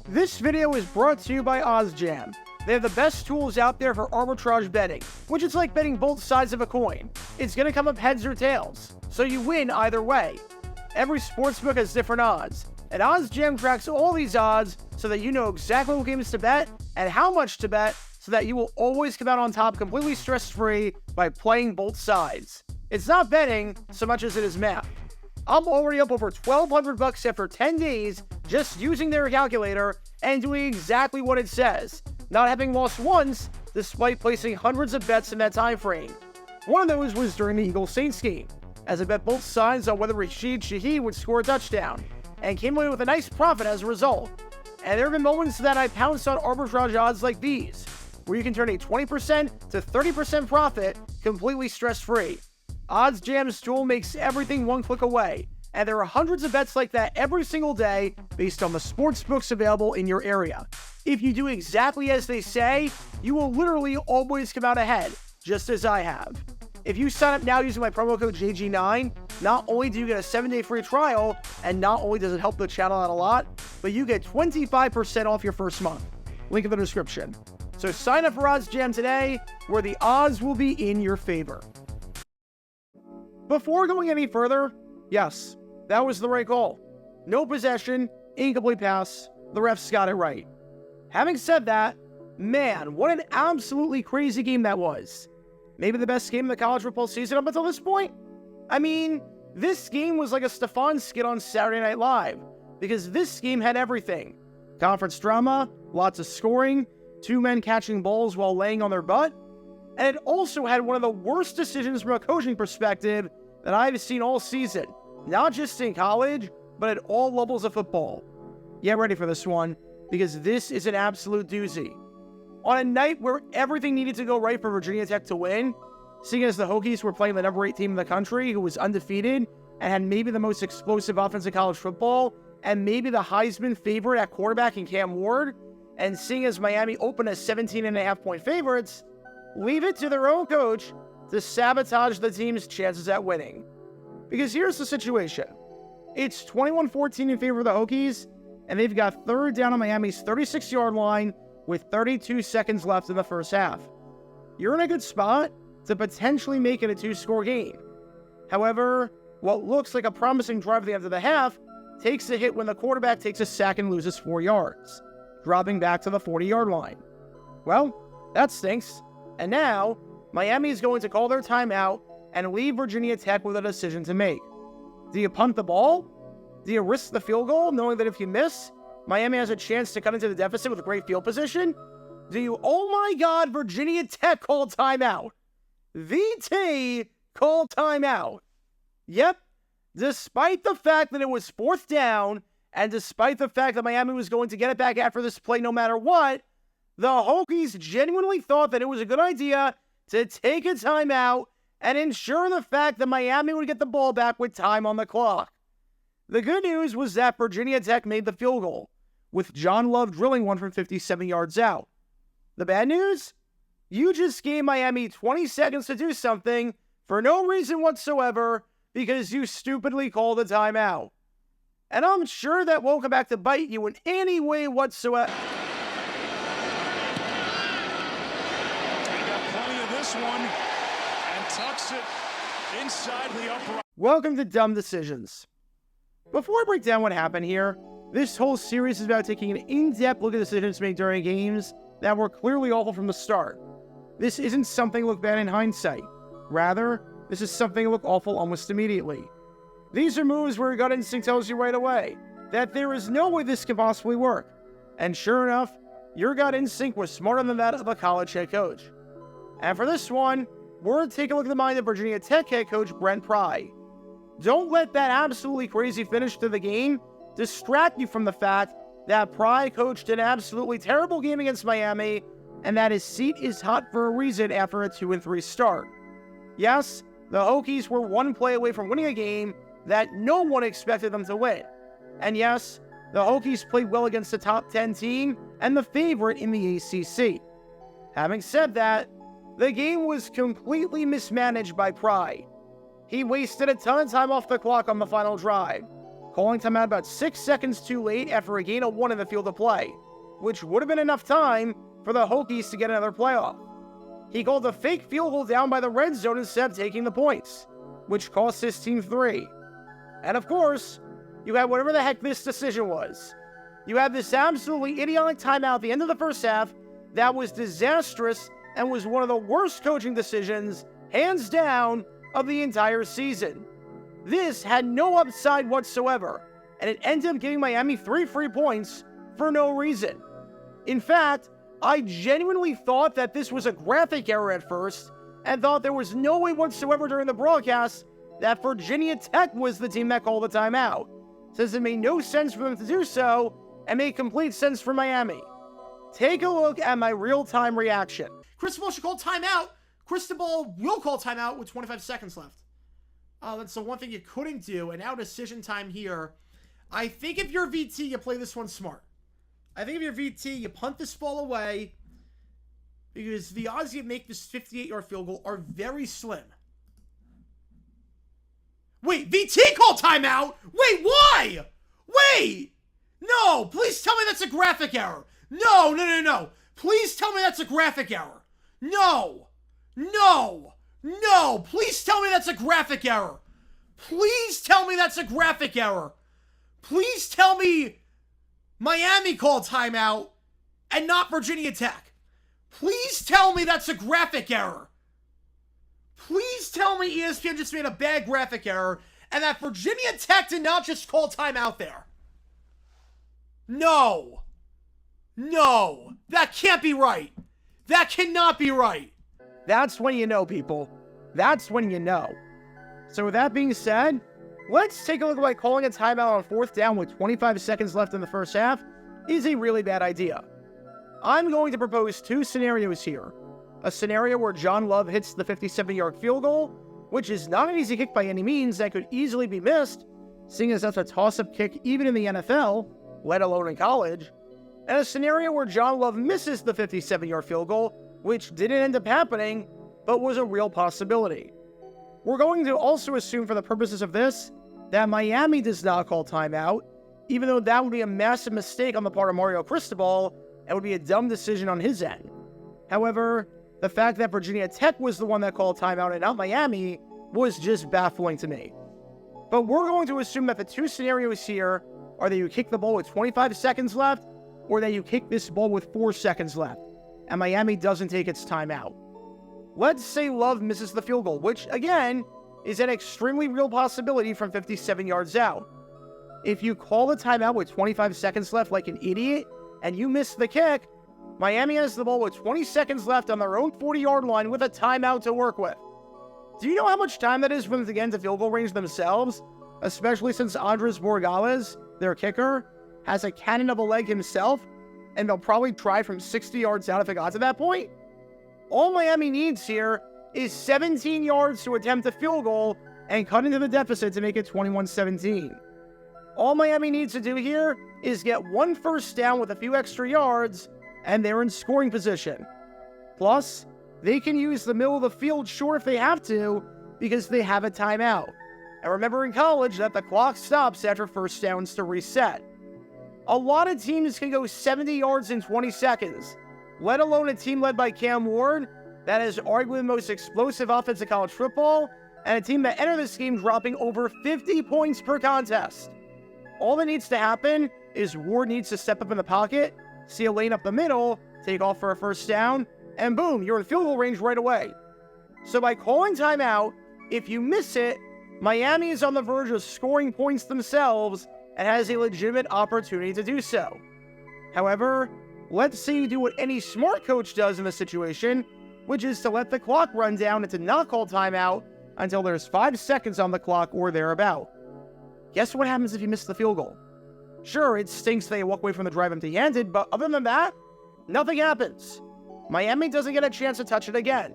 This video is brought to you by OddsJam. They have the best tools out there for arbitrage betting, which is like betting both sides of a coin. It's going to come up heads or tails, so you win either way. Every sportsbook has different odds, and OddsJam tracks all these odds so that you know exactly what games to bet and how much to bet so that you will always come out on top completely stress-free by playing both sides. It's not betting so much as it is math. I'm already up over $1,200 after 10 days just using their calculator and doing exactly what it says, not having lost once despite placing hundreds of bets in that time frame. One of those was during the Eagles-Saints game, as I bet both sides on whether Rashid Shaheed would score a touchdown, and came away with a nice profit as a result. And there have been moments that I pounced on arbitrage odds like these, where you can turn a 20% to 30% profit completely stress-free. OddsJam's tool makes everything one click away, and there are hundreds of bets like that every single day based on the sports books available in your area. If you do exactly as they say, you will literally always come out ahead, just as I have. If you sign up now using my promo code JG9, not only do you get a 7-day free trial, and not only does it help the channel out a lot, but you get 25% off your first month. Link in the description. So sign up for OddsJam today, where the odds will be in your favor. Before going any further, yes, that was the right call. No possession, incomplete pass, the refs got it right. Having said that, man, what an absolutely crazy game that was. Maybe the best game of the college football season up until this point? I mean, this game was like a Stefan skit on Saturday Night Live, because this game had everything. Conference drama, lots of scoring, two men catching balls while laying on their butt, and it also had one of the worst decisions from a coaching perspective that I've seen all season, not just in college, but at all levels of football. Get ready for this one, because this is an absolute doozy. On a night where everything needed to go right for Virginia Tech to win, seeing as the Hokies were playing the number 8 team in the country who was undefeated and had maybe the most explosive offense in college football, and maybe the Heisman favorite at quarterback in Cam Ward, and seeing as Miami opened as 17.5-point favorites, leave it to their own coach to sabotage the team's chances at winning. Because here's the situation. It's 21-14 in favor of the Hokies, and they've got third down on Miami's 36-yard line with 32 seconds left in the first half. You're in a good spot to potentially make it a 2-score game. However, what looks like a promising drive at the end of the half takes a hit when the quarterback takes a sack and loses 4 yards, dropping back to the 40-yard line. Well, that stinks. And now, Miami is going to call their timeout and leave Virginia Tech with a decision to make. Do you punt the ball? Do you risk the field goal, knowing that if you miss, Miami has a chance to cut into the deficit with a great field position? Do you, oh my God, Virginia Tech called timeout? VT called timeout. Yep, despite the fact that it was 4th down, and despite the fact that Miami was going to get it back after this play no matter what, the Hokies genuinely thought that it was a good idea to take a timeout and ensure the fact that Miami would get the ball back with time on the clock. The good news was that Virginia Tech made the field goal, with John Love drilling one from 57 yards out. The bad news? You just gave Miami 20 seconds to do something for no reason whatsoever because you stupidly called a timeout. And I'm sure that won't come back to bite you in any way whatsoever. One and tucks it inside the upright. Welcome to Dumb Decisions. Before I break down what happened here, this whole series is about taking an in-depth look at decisions made during games that were clearly awful from the start. This isn't something to look bad in hindsight. Rather, this is something to look awful almost immediately. These are moves where your gut instinct tells you right away that there is no way this can possibly work. And sure enough, your gut instinct was smarter than that of a college head coach. And for this one, we're going to take a look at the mind of Virginia Tech head coach Brent Pry. Don't let that absolutely crazy finish to the game distract you from the fact that Pry coached an absolutely terrible game against Miami, and that his seat is hot for a reason after a 2-3 start. Yes, the Hokies were one play away from winning a game that no one expected them to win. And yes, the Hokies played well against the top 10 team and the favorite in the ACC. Having said that, the game was completely mismanaged by Pry. He wasted a ton of time off the clock on the final drive, calling timeout about 6 seconds too late after a gain of 1 in the field of play, which would have been enough time for the Hokies to get another playoff. He called a fake field goal down by the red zone instead of taking the points, which cost his team 3. And of course, you had whatever the heck this decision was. You had this absolutely idiotic timeout at the end of the first half that was disastrous and was one of the worst coaching decisions, hands down, of the entire season. This had no upside whatsoever, and it ended up giving Miami 3 free points for no reason. In fact, I genuinely thought that this was a graphic error at first, and thought there was no way whatsoever during the broadcast that Virginia Tech was the team that called the timeout, since it made no sense for them to do so, and made complete sense for Miami. Take a look at my real-time reaction. Cristobal should call timeout. Cristobal will call timeout with 25 seconds left. That's the one thing you couldn't do, and now decision time here. I think if you're VT, you play this one smart. I think if you're VT, you punt this ball away, because the odds you make this 58-yard field goal are very slim. Wait, VT called timeout? Wait, why? Wait! No, please tell me that's a graphic error. No. Please tell me that's a graphic error. No. Please tell me that's a graphic error. Please tell me that's a graphic error. Please tell me Miami called timeout and not Virginia Tech. Please tell me that's a graphic error. Please tell me ESPN just made a bad graphic error and that Virginia Tech did not just call timeout there. No. That can't be right. That cannot be right. That's when you know, people. That's when you know. So with that being said, let's take a look at why calling a timeout on 4th down with 25 seconds left in the first half is a really bad idea. I'm going to propose 2 scenarios here. A scenario where John Love hits the 57-yard field goal, which is not an easy kick by any means that could easily be missed, seeing as that's a toss-up kick even in the NFL, let alone in college. And a scenario where John Love misses the 57-yard field goal, which didn't end up happening, but was a real possibility. We're going to also assume for the purposes of this, that Miami does not call timeout, even though that would be a massive mistake on the part of Mario Cristobal, and would be a dumb decision on his end. However, the fact that Virginia Tech was the one that called timeout and not Miami was just baffling to me. But we're going to assume that the 2 scenarios here are that you kick the ball with 25 seconds left, or that you kick this ball with 4 seconds left, and Miami doesn't take its timeout. Let's say Love misses the field goal, which, again, is an extremely real possibility from 57 yards out. If you call the timeout with 25 seconds left like an idiot, and you miss the kick, Miami has the ball with 20 seconds left on their own 40-yard line with a timeout to work with. Do you know how much time that is for them to get into field goal range themselves? Especially since Andres Borregales, their kicker, has a cannon of a leg himself, and they'll probably try from 60 yards out if it got to that point? All Miami needs here is 17 yards to attempt a field goal and cut into the deficit to make it 21-17. All Miami needs to do here is get 1 first down with a few extra yards, and they're in scoring position. Plus, they can use the middle of the field short if they have to, because they have a timeout. And remember in college that the clock stops after first downs to reset. A lot of teams can go 70 yards in 20 seconds, let alone a team led by Cam Ward that is arguably the most explosive offense in college football, and a team that entered this game dropping over 50 points per contest. All that needs to happen is Ward needs to step up in the pocket, see a lane up the middle, take off for a first down, and boom, you're in field goal range right away. So by calling timeout, if you miss it, Miami is on the verge of scoring points themselves and has a legitimate opportunity to do so. However, let's say you do what any smart coach does in this situation, which is to let the clock run down and to not call timeout until there's 5 seconds on the clock or thereabout. Guess what happens if you miss the field goal? Sure, it stinks that you walk away from the drive empty-handed, but other than that, nothing happens. Miami doesn't get a chance to touch it again.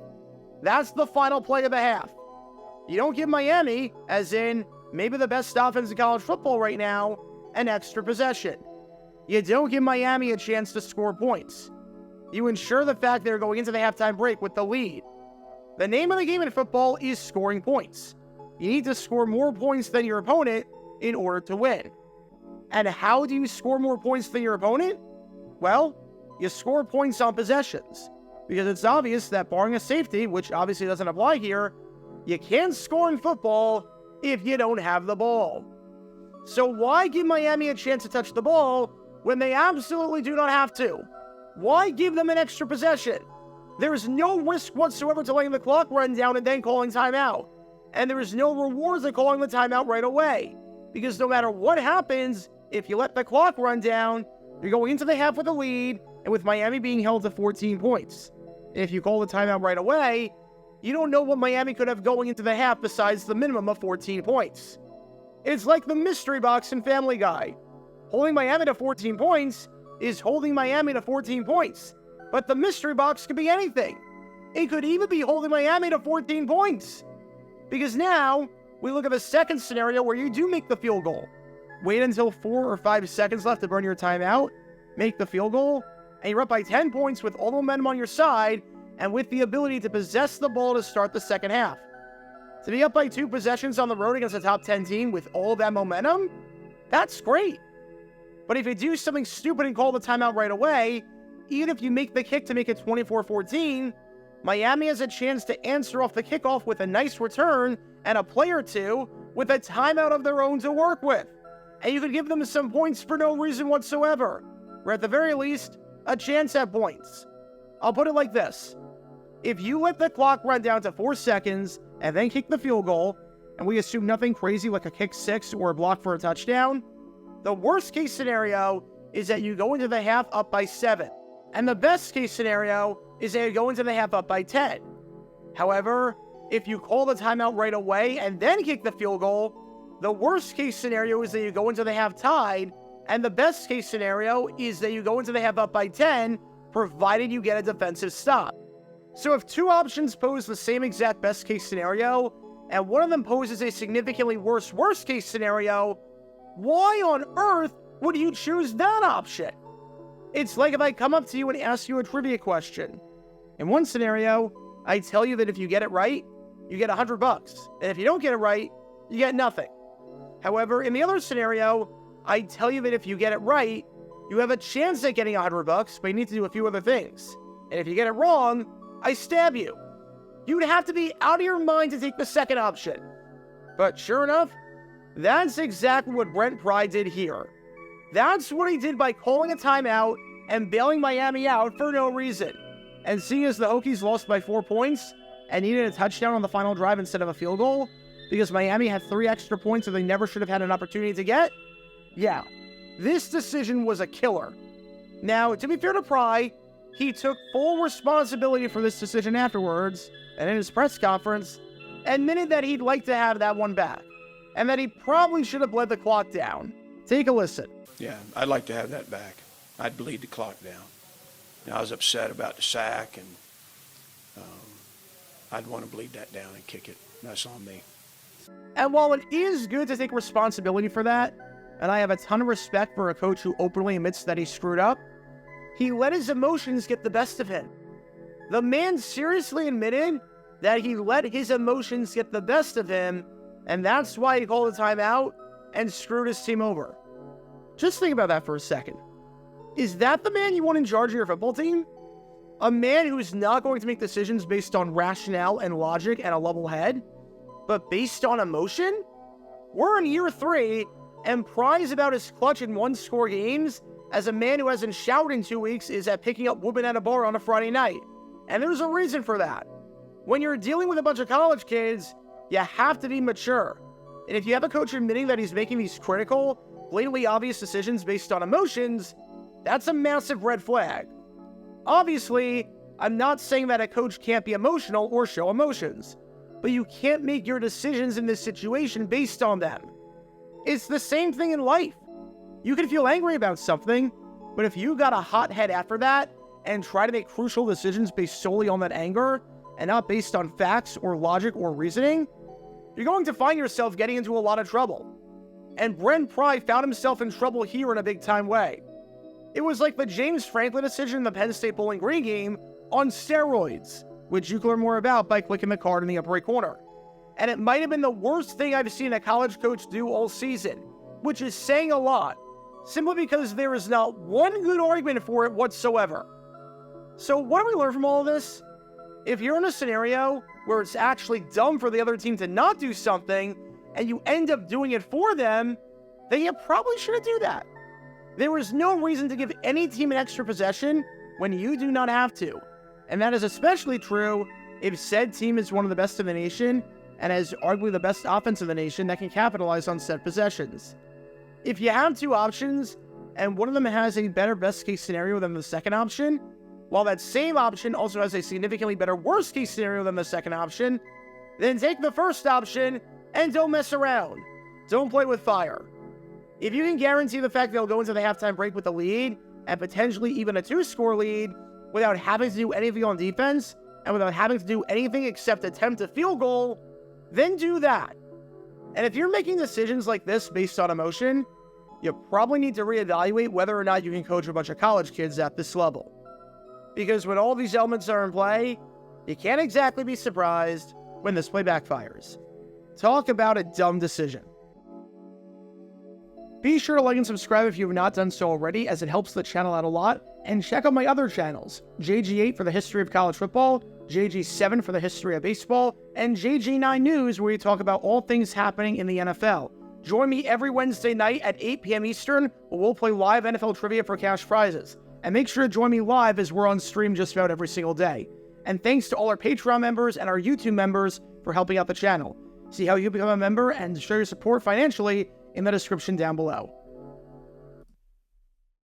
That's the final play of the half. You don't give Miami, as in maybe the best offense in college football right now, an extra possession. You don't give Miami a chance to score points. You ensure the fact they're going into the halftime break with the lead. The name of the game in football is scoring points. You need to score more points than your opponent in order to win. And how do you score more points than your opponent? Well, you score points on possessions, because it's obvious that barring a safety, which obviously doesn't apply here, you can't score in football if you don't have the ball. So why give Miami a chance to touch the ball when they absolutely do not have to? Why give them an extra possession? There is no risk whatsoever to letting the clock run down and then calling timeout. And there is no reward to calling the timeout right away. Because no matter what happens, if you let the clock run down, you're going into the half with a lead, and with Miami being held to 14 points. If you call the timeout right away, you don't know what Miami could have going into the half besides the minimum of 14 points. It's like the mystery box in Family Guy. Holding Miami to 14 points is holding Miami to 14 points. But the mystery box could be anything. It could even be holding Miami to 14 points. Because now, we look at the second scenario where you do make the field goal. Wait until 4 or 5 seconds left to burn your timeout, make the field goal, and you're up by 10 points with all the momentum on your side, and with the ability to possess the ball to start the second half. To be up by 2 possessions on the road against a top 10 team with all that momentum, that's great. But if you do something stupid and call the timeout right away, even if you make the kick to make it 24-14, Miami has a chance to answer off the kickoff with a nice return and a play or two with a timeout of their own to work with. And you could give them some points for no reason whatsoever, or at the very least, a chance at points. I'll put it like this. If you let the clock run down to 4 seconds and then kick the field goal, and we assume nothing crazy like a kick 6 or a block for a touchdown, the worst case scenario is that you go into the half up by 7. And the best case scenario is that you go into the half up by 10. However, if you call the timeout right away and then kick the field goal, the worst case scenario is that you go into the half tied, and the best case scenario is that you go into the half up by 10, provided you get a defensive stop. So if 2 options pose the same exact best case scenario, and one of them poses a significantly worse worst case scenario, why on earth would you choose that option? It's like if I come up to you and ask you a trivia question. In one scenario, I tell you that if you get it right, you get $100, and if you don't get it right, you get nothing. However, in the other scenario, I tell you that if you get it right, you have a chance at getting $100, but you need to do a few other things. And if you get it wrong, I stab you. You'd have to be out of your mind to take the second option. But sure enough, that's exactly what Brent Pry did here. That's what he did by calling a timeout and bailing Miami out for no reason. And seeing as the Hokies lost by 4 points and needed a touchdown on the final drive instead of a field goal, because Miami had 3 extra points that they never should have had an opportunity to get, yeah, this decision was a killer. Now, to be fair to Pry, he took full responsibility for this decision afterwards, and in his press conference, admitted that he'd like to have that one back, and that he probably should have bled the clock down. Take a listen. Yeah, I'd like to have that back. I'd bleed the clock down. I was upset about the sack, and I'd want to bleed that down and kick it. That's on me. And while it is good to take responsibility for that, and I have a ton of respect for a coach who openly admits that he screwed up, he let his emotions get the best of him. The man seriously admitted that he let his emotions get the best of him, and that's why he called a timeout and screwed his team over. Just think about that for a second. Is that the man you want in charge of your football team? A man who's not going to make decisions based on rationale and logic and a level head, but based on emotion? We're in year 3, and Pry's about as clutch in 1-score games as a man who hasn't showered in 2 weeks is at picking up women at a bar on a Friday night. And there's a reason for that. When you're dealing with a bunch of college kids, you have to be mature. And if you have a coach admitting that he's making these critical, blatantly obvious decisions based on emotions, that's a massive red flag. Obviously, I'm not saying that a coach can't be emotional or show emotions, but you can't make your decisions in this situation based on them. It's the same thing in life. You can feel angry about something, but if you got a hot head after that and try to make crucial decisions based solely on that anger and not based on facts or logic or reasoning, you're going to find yourself getting into a lot of trouble. And Brent Pry found himself in trouble here in a big-time way. It was like the James Franklin decision in the Penn State Bowling Green game on steroids, which you can learn more about by clicking the card in the upper right corner. And it might have been the worst thing I've seen a college coach do all season, which is saying a lot, simply because there is not one good argument for it whatsoever. So what do we learn from all of this? If you're in a scenario where it's actually dumb for the other team to not do something, and you end up doing it for them, then you probably shouldn't do that. There is no reason to give any team an extra possession when you do not have to. And that is especially true if said team is one of the best in the nation and has arguably the best offense in the nation that can capitalize on said possessions. If you have two options, and one of them has a better best-case scenario than the second option, while that same option also has a significantly better worst-case scenario than the second option, then take the first option and don't mess around. Don't play with fire. If you can guarantee the fact they'll go into the halftime break with a lead, and potentially even a 2-score lead, without having to do anything on defense, and without having to do anything except attempt a field goal, then do that. And if you're making decisions like this based on emotion, you probably need to reevaluate whether or not you can coach a bunch of college kids at this level. Because when all these elements are in play, you can't exactly be surprised when this play backfires. Talk about a dumb decision. Be sure to like and subscribe if you have not done so already, as it helps the channel out a lot, and check out my other channels, JG8 for the history of college football, JG7 for the history of baseball, and JG9 News, where we talk about all things happening in the NFL. Join me every Wednesday night at 8 p.m. Eastern, where we'll play live NFL trivia for cash prizes. And make sure to join me live, as we're on stream just about every single day. And thanks to all our Patreon members and our YouTube members for helping out the channel. See how you become a member and show your support financially in the description down below.